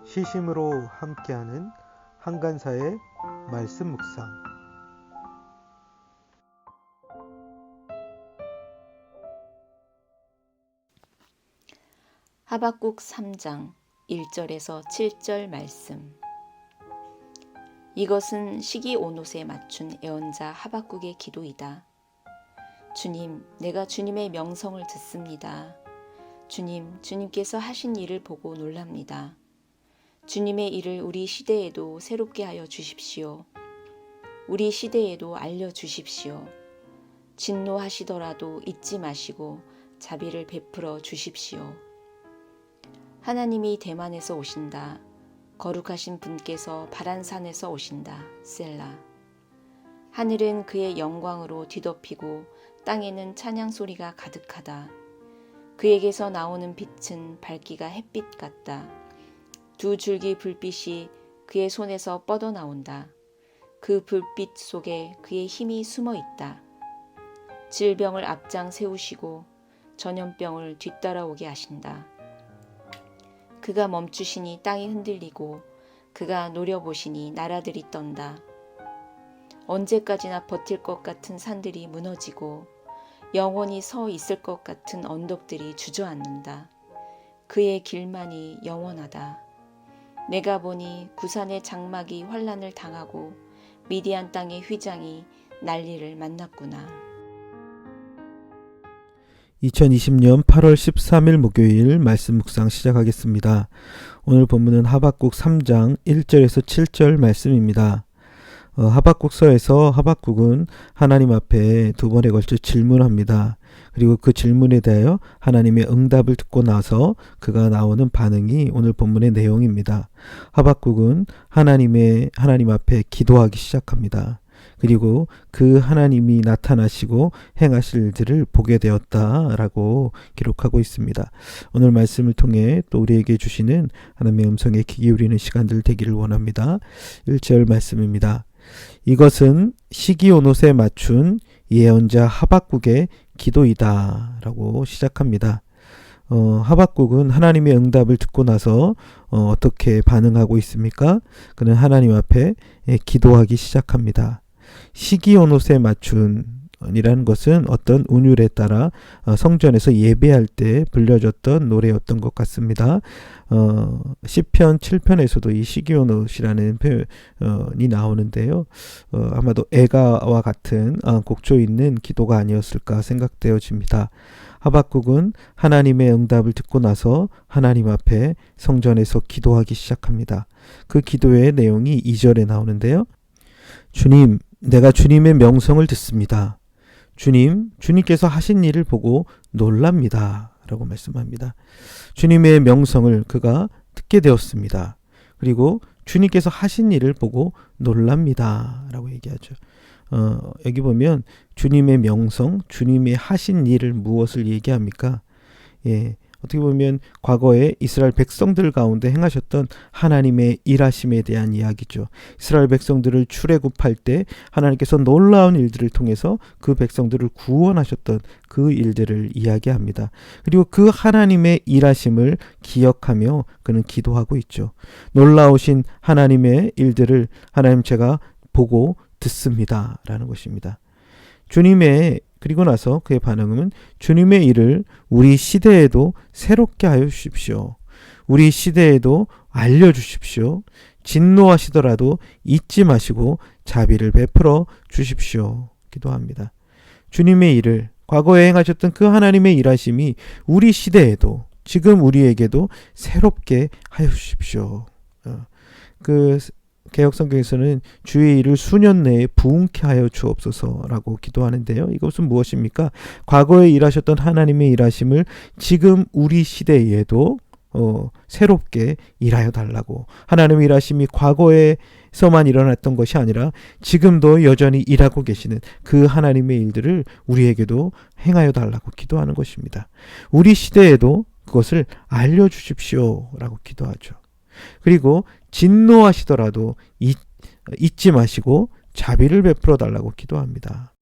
시심으로 함께하는 한간사의 말씀 묵상. 하박국 3장 1절에서 7절 말씀. 이것은 시기온옷에 맞춘 애언자 하박국의 기도이다. 주님, 내가 주님의 명성을 듣습니다. 주님, 주님께서 하신 일을 보고 놀랍니다. 주님의 일을 우리 시대에도 새롭게 하여 주십시오. 우리 시대에도 알려주십시오. 진노하시더라도 잊지 마시고 자비를 베풀어 주십시오. 하나님이 대만에서 오신다. 거룩하신 분께서 바란산에서 오신다. 셀라. 하늘은 그의 영광으로 뒤덮이고 땅에는 찬양 소리가 가득하다. 그에게서 나오는 빛은 밝기가 햇빛 같다. 두 줄기 불빛이 그의 손에서 뻗어나온다. 그 불빛 속에 그의 힘이 숨어 있다. 질병을 앞장 세우시고 전염병을 뒤따라오게 하신다. 그가 멈추시니 땅이 흔들리고 그가 노려보시니 나라들이 떤다. 언제까지나 버틸 것 같은 산들이 무너지고 영원히 서 있을 것 같은 언덕들이 주저앉는다. 그의 길만이 영원하다. 내가 보니 구산의 장막이 환난을 당하고 미디안 땅의 휘장이 난리를 만났구나. 2020년 8월 13일 목요일 말씀 묵상 시작하겠습니다. 오늘 본문은 하박국 3장 1절에서 7절 말씀입니다. 하박국서에서 하박국은 하나님 앞에 두 번에 걸쳐 질문합니다. 그리고 그 질문에 대하여 하나님의 응답을 듣고 나서 그가 나오는 반응이 오늘 본문의 내용입니다. 하박국은 하나님 앞에 기도하기 시작합니다. 그리고 그 하나님이 나타나시고 행하실 일들을 보게 되었다라고 기록하고 있습니다. 오늘 말씀을 통해 또 우리에게 주시는 하나님의 음성에 귀 기울이는 시간들 되기를 원합니다. 1절 말씀입니다. 이것은 시기온옷에 맞춘 예언자 하박국의 기도이다 라고 시작합니다. 하박국은 하나님의 응답을 듣고 나서 어떻게 반응하고 있습니까? 그는 하나님 앞에 기도하기 시작합니다. 시기온옷에 맞춘 이라는 것은 어떤 운율에 따라 성전에서 예배할 때 불려졌던 노래였던 것 같습니다. 시편 7편에서도 이 시기온옷이라는 표현이 나오는데요. 아마도 애가와 같은 곡조 있는 기도가 아니었을까 생각되어집니다. 하박국은 하나님의 응답을 듣고 나서 하나님 앞에 성전에서 기도하기 시작합니다. 그 기도의 내용이 2절에 나오는데요. 주님, 내가 주님의 명성을 듣습니다. 주님께서 하신 일을 보고 놀랍니다. 라고 말씀합니다. 주님의 명성을 그가 듣게 되었습니다. 그리고 주님께서 하신 일을 보고 놀랍니다. 라고 얘기하죠. 여기 보면 주님의 명성, 주님의 하신 일을 무엇을 얘기합니까? 어떻게 보면 과거에 이스라엘 백성들 가운데 행하셨던 하나님의 일하심에 대한 이야기죠. 이스라엘 백성들을 출애굽할 때 하나님께서 놀라운 일들을 통해서 그 백성들을 구원하셨던 그 일들을 이야기합니다. 그리고 그 하나님의 일하심을 기억하며 그는 기도하고 있죠. 놀라우신 하나님의 일들을 하나님 제가 보고 듣습니다. 라는 것입니다. 그리고 나서 그의 반응은 주님의 일을 우리 시대에도 새롭게 하여 주십시오. 우리 시대에도 알려주십시오. 진노하시더라도 잊지 마시고 자비를 베풀어 주십시오. 기도합니다. 주님의 일을 과거에 행하셨던 그 하나님의 일하심이 우리 시대에도 지금 우리에게도 새롭게 하여 주십시오. 개역성경에서는 주의 일을 수년 내에 부흥케 하여 주옵소서라고 기도하는데요. 이것은 무엇입니까? 과거에 일하셨던 하나님의 일하심을 지금 우리 시대에도 새롭게 일하여 달라고. 하나님의 일하심이 과거에서만 일어났던 것이 아니라 지금도 여전히 일하고 계시는 그 하나님의 일들을 우리에게도 행하여 달라고 기도하는 것입니다. 우리 시대에도 그것을 알려주십시오 라고 기도하죠. 그리고 진노하시더라도 잊지 마시고 자비를 베풀어 달라고 기도합니다.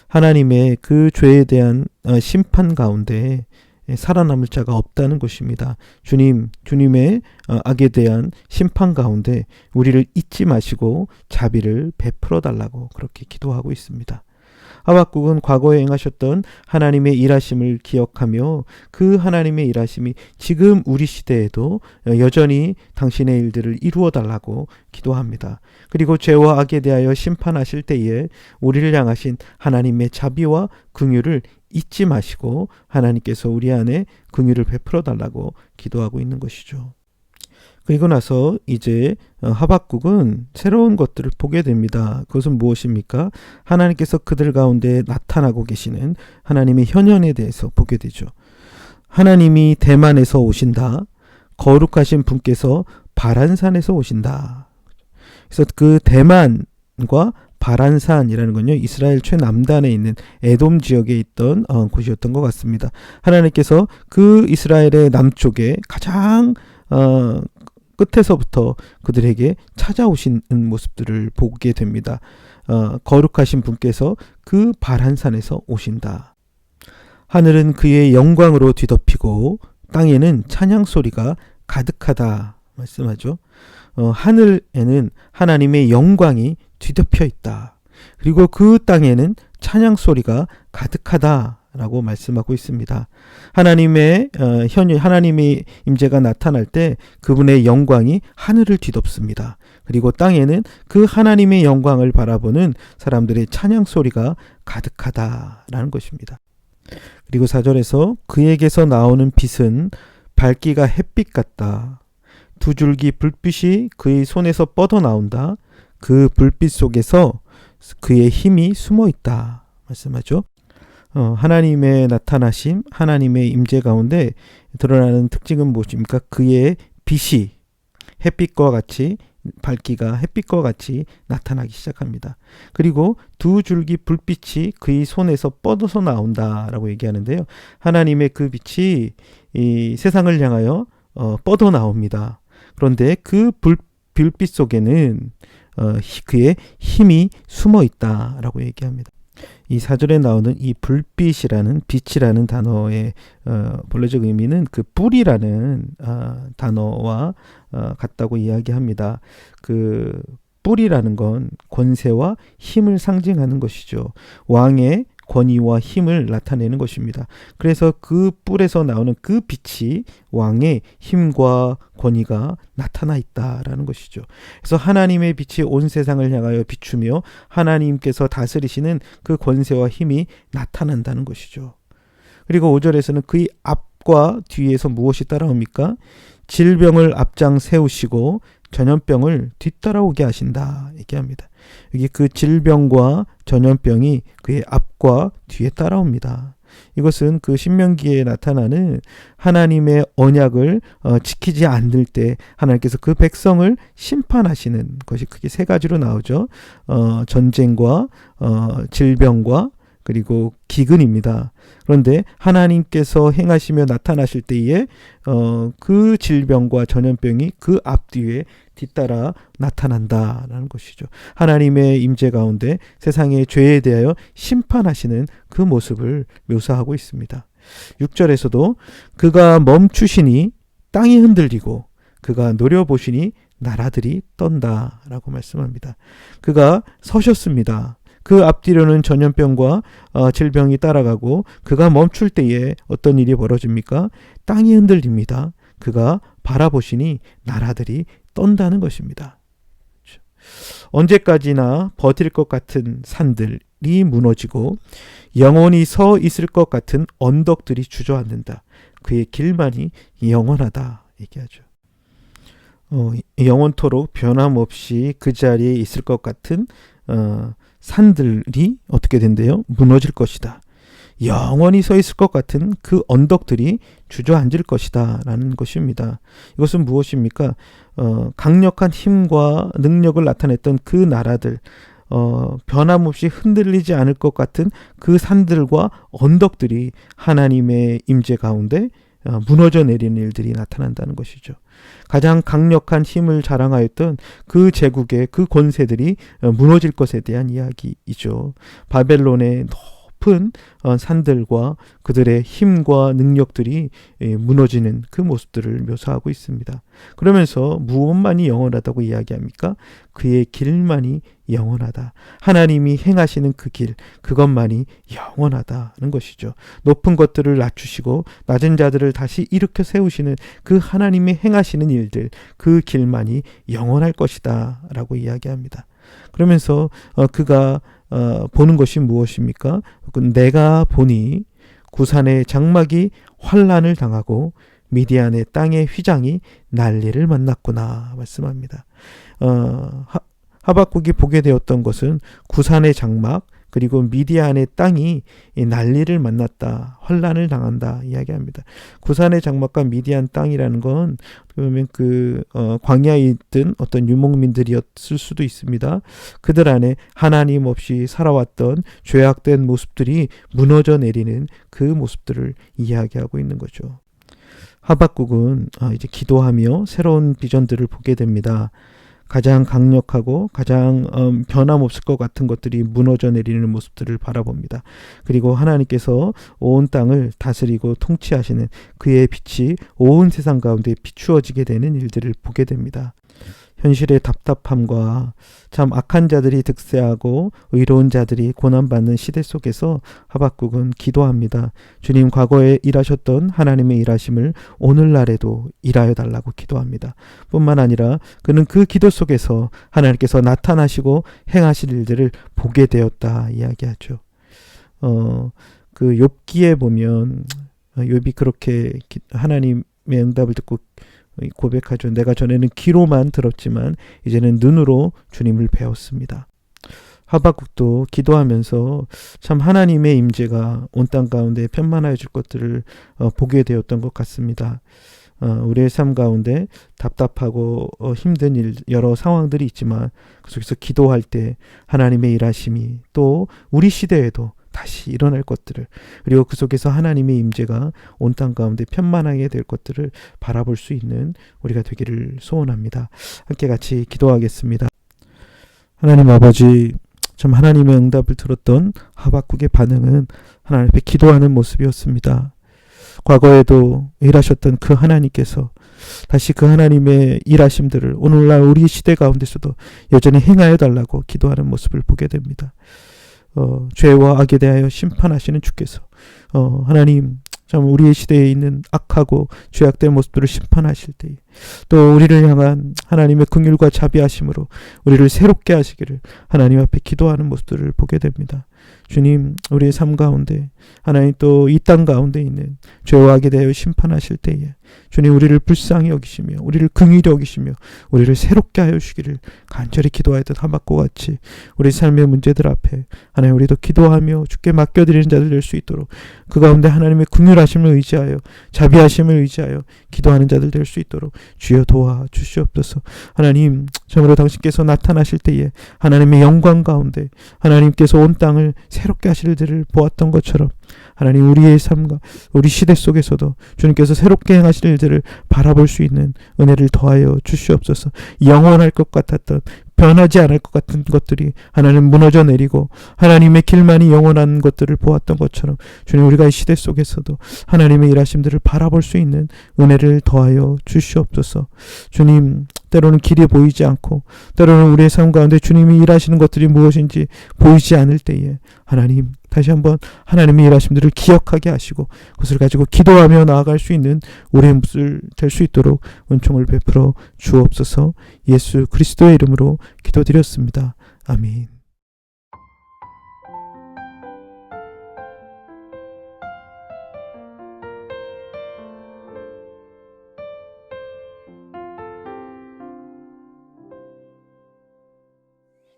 하나님의 그 죄에 대한 심판 가운데 살아남을 자가 없다는 것입니다. 주님의 악에 대한 심판 가운데 우리를 잊지 마시고 자비를 베풀어 달라고 그렇게 기도하고 있습니다. 하박국은 과거에 행하셨던 하나님의 일하심을 기억하며 그 하나님의 일하심이 지금 우리 시대에도 여전히 당신의 일들을 이루어 달라고 기도합니다. 그리고 죄와 악에 대하여 심판하실 때에 우리를 향하신 하나님의 자비와 긍휼을 잊지 마시고 하나님께서 우리 안에 긍휼을 베풀어 달라고 기도하고 있는 것이죠. 그리고 나서 이제 하박국은 새로운 것들을 보게 됩니다. 그것은 무엇입니까? 하나님께서 그들 가운데 나타나고 계시는 하나님의 현현에 대해서 보게 되죠. 하나님이 대만에서 오신다. 거룩하신 분께서 바란산에서 오신다. 그래서 그 대만과 바란산이라는 건요, 이스라엘 최남단에 있는 에돔 지역에 있던 곳이었던 것 같습니다. 하나님께서 그 이스라엘의 남쪽에 가장 끝에서부터 그들에게 찾아오신 모습들을 보게 됩니다. 거룩하신 분께서 그 바란산에서 오신다. 하늘은 그의 영광으로 뒤덮이고 땅에는 찬양 소리가 가득하다 말씀하죠. 하늘에는 하나님의 영광이 뒤덮여 있다. 그리고 그 땅에는 찬양 소리가 가득하다. 라고 말씀하고 있습니다. 하나님의 임재가 나타날 때 그분의 영광이 하늘을 뒤덮습니다. 그리고 땅에는 그 하나님의 영광을 바라보는 사람들의 찬양 소리가 가득하다라는 것입니다. 그리고 4절에서 그에게서 나오는 빛은 밝기가 햇빛 같다. 두 줄기 불빛이 그의 손에서 뻗어 나온다. 그 불빛 속에서 그의 힘이 숨어 있다. 말씀하죠. 하나님의 나타나심, 하나님의 임재 가운데 드러나는 특징은 무엇입니까? 그의 빛이 햇빛과 같이 밝기가 햇빛과 같이 나타나기 시작합니다. 그리고 두 줄기 불빛이 그의 손에서 뻗어서 나온다라고 얘기하는데요. 하나님의 그 빛이 이 세상을 향하여 뻗어 나옵니다. 그런데 그 불빛 속에는 그의 힘이 숨어 있다라고 얘기합니다. 이 4절에 나오는 이 불빛이라는 빛이라는 단어의 본래적 의미는 그 뿔이라는 단어와 같다고 이야기합니다. 그 뿔이라는 건 권세와 힘을 상징하는 것이죠. 왕의 권위와 힘을 나타내는 것입니다. 그래서 그 뿔에서 나오는 그 빛이 왕의 힘과 권위가 나타나 있다라는 것이죠. 그래서 하나님의 빛이 온 세상을 향하여 비추며 하나님께서 다스리시는 그 권세와 힘이 나타난다는 것이죠. 그리고 5절에서는 그의 앞과 뒤에서 무엇이 따라옵니까? 질병을 앞장 세우시고 전염병을 뒤따라오게 하신다 얘기합니다. 여기 그 질병과 전염병이 그의 앞과 뒤에 따라옵니다. 이것은 그 신명기에 나타나는 하나님의 언약을 지키지 않을 때 하나님께서 그 백성을 심판하시는 것이 크게 세 가지로 나오죠. 전쟁과 질병과 그리고 기근입니다. 그런데 하나님께서 행하시며 나타나실 때에 그 질병과 전염병이 그 앞뒤에 뒤따라 나타난다라는 것이죠. 하나님의 임재 가운데 세상의 죄에 대하여 심판하시는 그 모습을 묘사하고 있습니다. 6절에서도 그가 멈추시니 땅이 흔들리고 그가 노려보시니 나라들이 떤다라고 말씀합니다. 그가 서셨습니다. 그 앞뒤로는 전염병과 질병이 따라가고 그가 멈출 때에 어떤 일이 벌어집니까? 땅이 흔들립니다. 그가 바라보시니 나라들이 떤다는 것입니다. 언제까지나 버틸 것 같은 산들이 무너지고 영원히 서 있을 것 같은 언덕들이 주저앉는다. 그의 길만이 영원하다 얘기하죠. 영원토록 변함없이 그 자리에 있을 것 같은 산들이 어떻게 된대요? 무너질 것이다. 영원히 서 있을 것 같은 그 언덕들이 주저앉을 것이다 라는 것입니다. 이것은 무엇입니까? 강력한 힘과 능력을 나타냈던 그 나라들, 변함없이 흔들리지 않을 것 같은 그 산들과 언덕들이 하나님의 임재 가운데 무너져 내리는 일들이 나타난다는 것이죠. 가장 강력한 힘을 자랑하였던 그 제국의 그 권세들이 무너질 것에 대한 이야기이죠. 바벨론의 높은 산들과 그들의 힘과 능력들이 무너지는 그 모습들을 묘사하고 있습니다. 그러면서 무엇만이 영원하다고 이야기합니까? 그의 길만이 영원하다. 하나님이 행하시는 그 길, 그것만이 영원하다는 것이죠. 높은 것들을 낮추시고 낮은 자들을 다시 일으켜 세우시는 그 하나님이 행하시는 일들, 그 길만이 영원할 것이다 라고 이야기합니다. 그러면서 그가 보는 것이 무엇입니까? 내가 보니 구산의 장막이 환난을 당하고 미디안의 땅의 휘장이 난리를 만났구나 말씀합니다. 하박국이 보게 되었던 것은 구산의 장막 그리고 미디안의 땅이 난리를 만났다, 환난을 당한다 이야기합니다. 구산의 장막과 미디안 땅이라는 건 그러면 광야에 있던 어떤 유목민들이었을 수도 있습니다. 그들 안에 하나님 없이 살아왔던 죄악된 모습들이 무너져 내리는 그 모습들을 이야기하고 있는 거죠. 하박국은 이제 기도하며 새로운 비전들을 보게 됩니다. 가장 강력하고 가장 변함없을 것 같은 것들이 무너져 내리는 모습들을 바라봅니다. 그리고 하나님께서 온 땅을 다스리고 통치하시는 그의 빛이 온 세상 가운데 비추어지게 되는 일들을 보게 됩니다. 현실의 답답함과 참 악한 자들이 득세하고 의로운 자들이 고난받는 시대 속에서 하박국은 기도합니다. 주님, 과거에 일하셨던 하나님의 일하심을 오늘날에도 일하여 달라고 기도합니다. 뿐만 아니라 그는 그 기도 속에서 하나님께서 나타나시고 행하실 일들을 보게 되었다 이야기하죠. 그 욥기에 보면 욥이 그렇게 하나님의 응답을 듣고 고백하죠. 내가 전에는 귀로만 들었지만 이제는 눈으로 주님을 배웠습니다. 하박국도 기도하면서 참 하나님의 임재가 온 땅 가운데 편만하여 줄 것들을 보게 되었던 것 같습니다. 우리의 삶 가운데 답답하고 힘든 일, 여러 상황들이 있지만 그 속에서 기도할 때 하나님의 일하심이 또 우리 시대에도 다시 일어날 것들을, 그리고 그 속에서 하나님의 임재가 온 땅 가운데 편만하게 될 것들을 바라볼 수 있는 우리가 되기를 소원합니다. 함께 같이 기도하겠습니다. 하나님 아버지, 참 하나님의 응답을 들었던 하박국의 반응은 하나님 앞에 기도하는 모습이었습니다. 과거에도 일하셨던 그 하나님께서 다시 그 하나님의 일하심들을 오늘날 우리 시대 가운데서도 여전히 행하여 달라고 기도하는 모습을 보게 됩니다. 죄와 악에 대하여 심판하시는 주께서 하나님 참 우리의 시대에 있는 악하고 죄악된 모습들을 심판하실 때에 또 우리를 향한 하나님의 긍휼과 자비하심으로 우리를 새롭게 하시기를 하나님 앞에 기도하는 모습들을 보게 됩니다. 주님, 우리의 삶 가운데 하나님 또 이 땅 가운데 있는 죄와 악에 대하여 심판하실 때에 주님 우리를 불쌍히 여기시며 우리를 긍휼히 여기시며 우리를 새롭게 하여 주시기를 간절히 기도하였던 하박국 같이 우리 삶의 문제들 앞에 하나님 우리도 기도하며 주께 맡겨드리는 자들 될 수 있도록 그 가운데 하나님의 긍휼하심을 의지하여 자비하심을 의지하여 기도하는 자들 될 수 있도록 주여 도와 주시옵소서. 하나님, 참으로 당신께서 나타나실 때에 하나님의 영광 가운데 하나님께서 온 땅을 새롭게 하실 일들을 보았던 것처럼 하나님 우리의 삶과 우리 시대 속에서도 주님께서 새롭게 행하실 일들을 바라볼 수 있는 은혜를 더하여 주시옵소서. 영원할 것 같았던 변하지 않을 것 같은 것들이 하나님 무너져 내리고 하나님의 길만이 영원한 것들을 보았던 것처럼 주님 우리가 이 시대 속에서도 하나님의 일하심들을 바라볼 수 있는 은혜를 더하여 주시옵소서. 주님, 때로는 길이 보이지 않고 때로는 우리의 삶 가운데 주님이 일하시는 것들이 무엇인지 보이지 않을 때에 하나님 다시 한번 하나님의 일하심들을 기억하게 하시고 그것을 가지고 기도하며 나아갈 수 있는 우리의 모습을 될 수 있도록 은총을 베풀어 주옵소서. 예수 그리스도의 이름으로 기도드렸습니다. 아멘.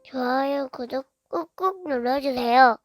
좋아요, 구독 꾹꾹 눌러주세요.